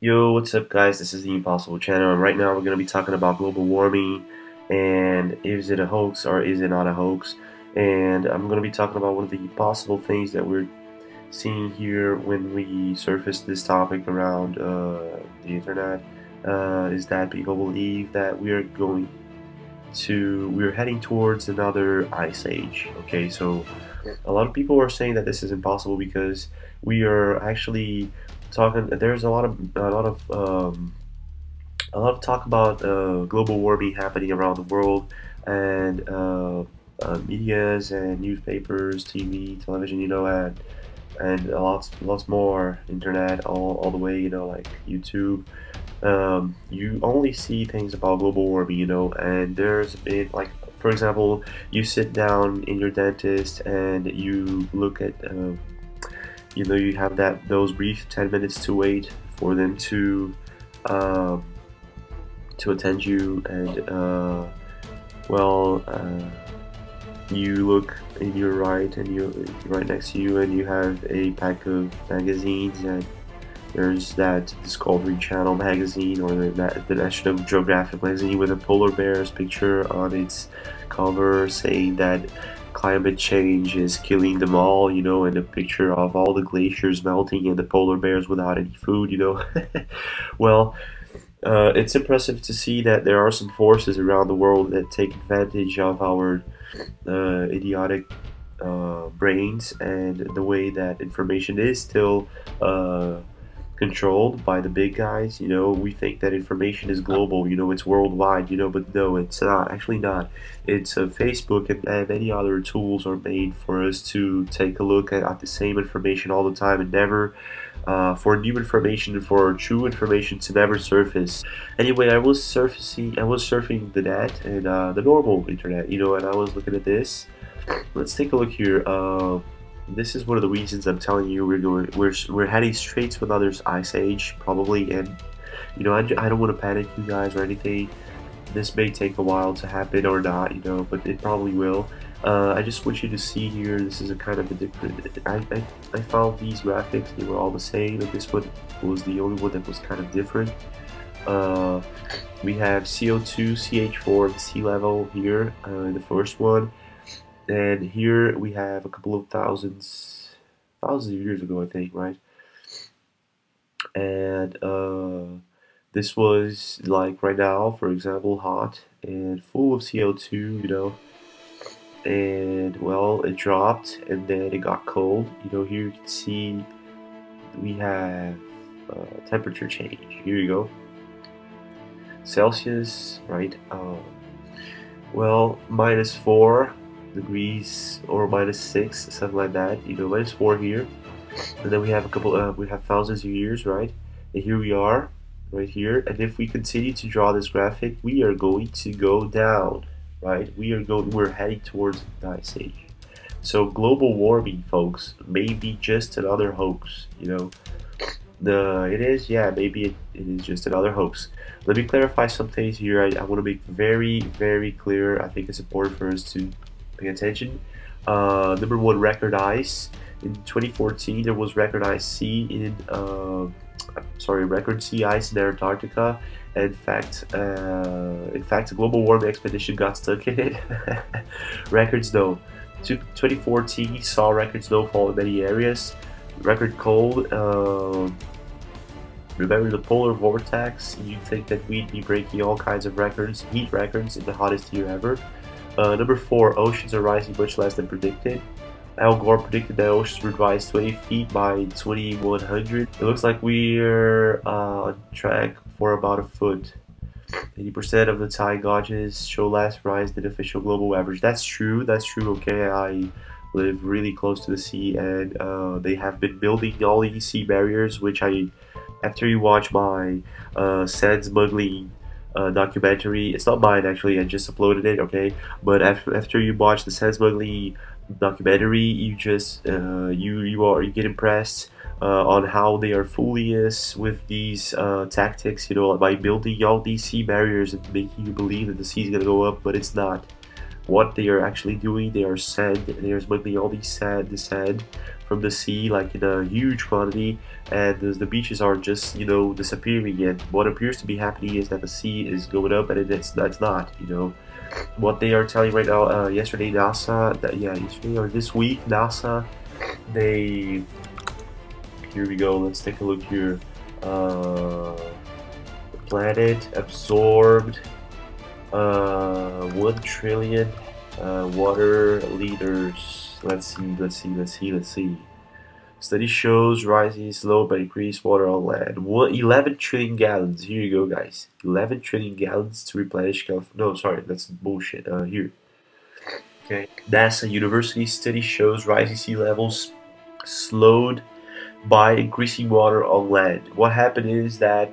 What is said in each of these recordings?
Yo, what's up, guys? This is the Impossible Channel, and right now we're going to be talking about global warming and is it a hoax or is it not a hoax? And I'm going to be talking about one of the possible things that we're seeing here when we surface this topic around the internet. Is that people believe that we're heading towards another ice age. Okay, so a lot of people are saying that this is impossible because we are actually talking. There's a lot of talk about global warming happening around the world, and medias and newspapers, TV, television, and lots more internet, all the way, like YouTube. You only see things about global warming, and there's been, like, for example, you sit down in your dentist and you look at, you have those brief 10 minutes to wait for them um, to attend you, and well, you look in your right, and you right next to you, and you have a pack of magazines, and there's that Discovery Channel magazine, or the National Geographic magazine, with a polar bear's picture on its cover saying that climate change is killing them all, and a picture of all the glaciers melting and the polar bears without any food. Well, it's impressive to see that there are some forces around the world that take advantage of our idiotic brains, and the way that information is still controlled by the big guys. We think that information is global, it's worldwide, but no, it's not. Actually, not. It's Facebook and many other tools are made for us to take a look at the same information all the time, and never for new information, for true information to never surface. Anyway, I was surfing the net, and the normal internet, and I was looking at this. Let's take a look here. This is one of the reasons I'm telling you we're heading straight to another ice age, probably, and I don't want to panic you guys or anything. This may take a while to happen or not, but it probably will. I just want you to see here. This is a kind of a different. I found these graphics; they were all the same, and this one was the only one that was kind of different. Uh, we have CO2, CH4, and sea level here in the first one. And here we have a couple of thousands of years ago, I think, right? And this was like right now, for example, hot and full of CO2, and well, it dropped and then it got cold. Here you can see we have temperature change. Here you go, Celsius, right? Well, -4 degrees or -6, something like that. -4 here, and then we have we have thousands of years, right? And here we are, right here. And if we continue to draw this graphic, we are going to go down, right? We're heading towards the ice age. So global warming, folks, may be just another hoax. It is, yeah, maybe it is just another hoax. Let me clarify some things here. I want to make very, very clear. I think it's important for us to pay attention. Number one, record ice. In 2014, there was record ice sea record sea ice in Antarctica. In fact, a global warming expedition got stuck in it. Record snow. 2014 saw record snowfall in many areas. Record cold. Remember the polar vortex? You'd think that we'd be breaking all kinds of records, heat records, in the hottest year ever. Number four, oceans are rising much less than predicted. Al Gore predicted that oceans would rise 20 feet by 2100. It looks like we're on track for about a foot. 80% of the tide gauges show less rise than official global average. That's true, okay. I live really close to the sea, and they have been building all these sea barriers, after you watch my sand smuggling documentary, it's not mine actually, I just uploaded it, okay? But after you watch the sand smuggling documentary, you get impressed on how they are fooling us with these tactics, by building all these sea barriers and making you believe that the sea is gonna go up, but it's not. what they are actually doing. They are sand. There's smuggling all the sand from the sea, like in a huge quantity, and the beaches are just disappearing. And what appears to be happening is that the sea is going up, and that's not. What they are telling right now. Yesterday, NASA. Yesterday or this week, NASA. They Here we go. Let's take a look here. The planet absorbed 1 trillion water liters. Let's see. Study shows rising slow but increased water on land. 11 trillion gallons. Here you go, guys. 11 trillion gallons to replenish California. No, sorry, that's bullshit. Here. Okay. NASA University study shows rising sea levels slowed by increasing water on land. What happened is that,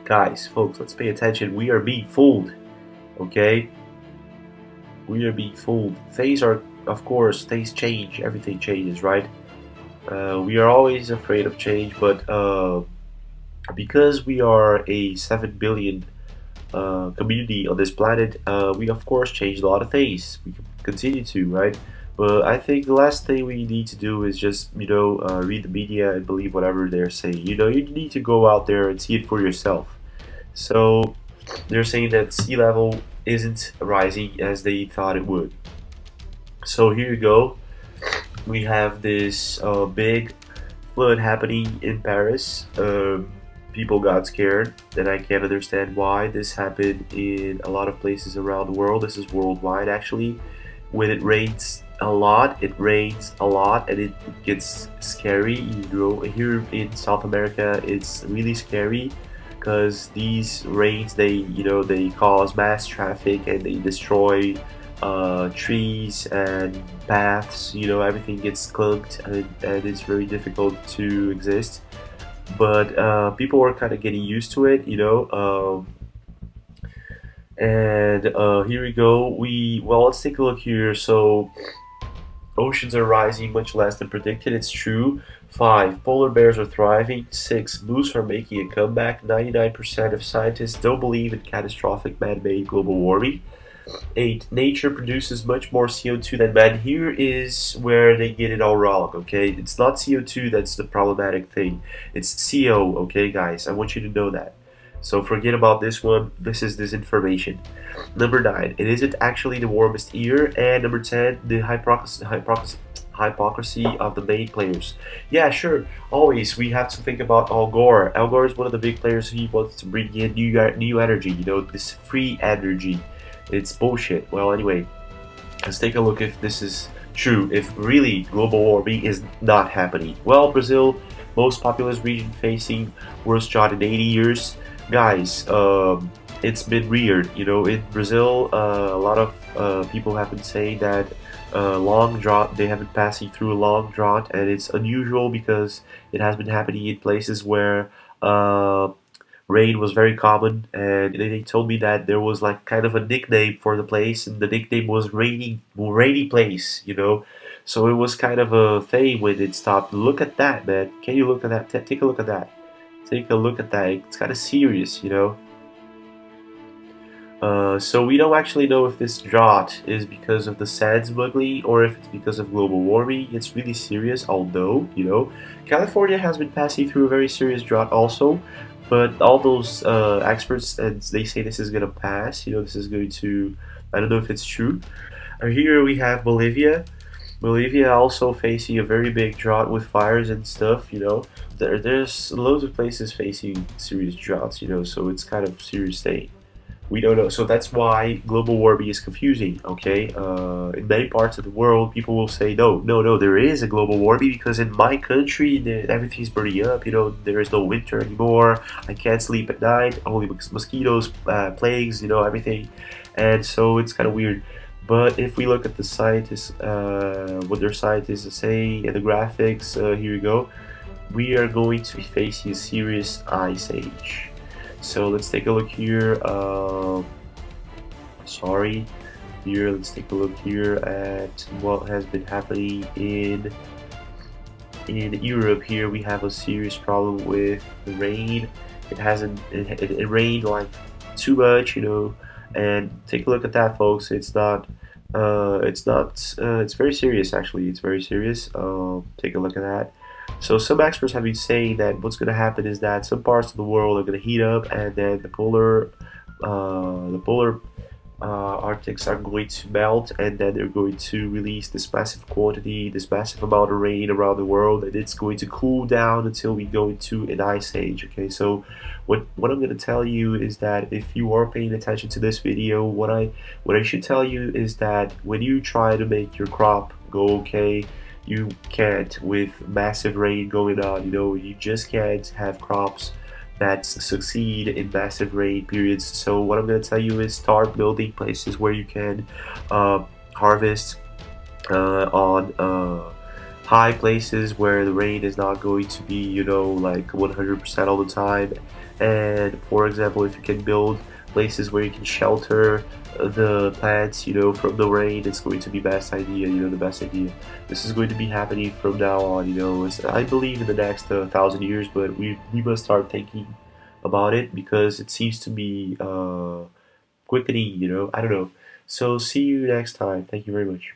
guys, folks, let's pay attention. We are being fooled. Okay? We are being fooled. Things are, of course, things change. Everything changes, right? We are always afraid of change, but because we are a 7 billion community on this planet, we of course changed a lot of things. We can continue to, right? But I think the last thing we need to do is just, read the media and believe whatever they're saying. You need to go out there and see it for yourself. So they're saying that sea level isn't rising as they thought it would. So here you go. We have this big flood happening in Paris. People got scared, and I can't understand why. This happened in a lot of places around the world. This is worldwide, actually. When it rains a lot, and it gets scary. Here in South America, it's really scary because these rains, they cause mass traffic and they destroy trees and paths. Everything gets clunked, and it's very difficult to exist. But people are kind of getting used to it. And here we go. Let's take a look here. So oceans are rising much less than predicted. It's true. 5. Polar bears are thriving. 6. Moose are making a comeback. 99% of scientists don't believe in catastrophic man-made global warming. 8. Nature produces much more CO2 than man. Here is where they get it all wrong, okay? It's not CO2 that's the problematic thing. It's CO, okay, guys? I want you to know that. So forget about this one. This is disinformation. Number 9. It isn't actually the warmest year. And number 10. The hypocrisy of the main players. Yeah, sure. Always we have to think about Al Gore. Al Gore is one of the big players. He wants to bring in new energy. This free energy. It's bullshit. Well, anyway, let's take a look if this is true, if really global warming is not happening. Well, Brazil, most populous region facing worst drought in 80 years. Guys, it's been weird. In Brazil, a lot of people have been saying that long drought, they have been passing through a long drought, and it's unusual because it has been happening in places where rain was very common, and they told me that there was like kind of a nickname for the place, and the nickname was rainy place. So it was kind of a thing when it stopped. Look at that, man. Can you look at that? Take a look at that. Take a look at that. It's kind of serious. So we don't actually know if this drought is because of the sand smuggling or if it's because of global warming. It's really serious, although, California has been passing through a very serious drought also. But all those experts, and they say this is gonna pass. This is going to. I don't know if it's true. Here we have Bolivia. Bolivia also facing a very big drought with fires and stuff. There's loads of places facing serious droughts. So it's kind of serious thing. We don't know. So that's why global warming is confusing, okay? In many parts of the world, people will say, no, there is a global warming because in my country, everything's burning up, there is no winter anymore, I can't sleep at night, only mosquitoes, plagues, everything. And so it's kind of weird. But if we look at the scientists, what their scientists are saying, and the graphics, here we go, we are going to be facing a serious ice age. So let's take a look here. Let's take a look here at what has been happening in Europe. Here we have a serious problem with the rain. It rained like too much, And take a look at that, folks. It's very serious, actually. It's very serious. Take a look at that. So some experts have been saying that what's going to happen is that some parts of the world are going to heat up, and then the polar Arctics are going to melt, and then they're going to release this massive quantity, this massive amount of rain around the world, and it's going to cool down until we go into an ice age. Okay, so what I'm going to tell you is that if you are paying attention to this video, what I should tell you is that when you try to make your crop go okay, you can't with massive rain going on. You know, you just can't have crops that succeed in massive rain periods. So what I'm going to tell you is start building places where you can harvest on high places where the rain is not going to be, you know, like 100% all the time. And for example, if you can build places where you can shelter the plants, you know, from the rain, it's going to be best idea, you know, the best idea. This is going to be happening from now on, you know. I believe in the next 1,000 years, but we must start thinking about it because it seems to be quickening, you know. I don't know. So see you next time. Thank you very much.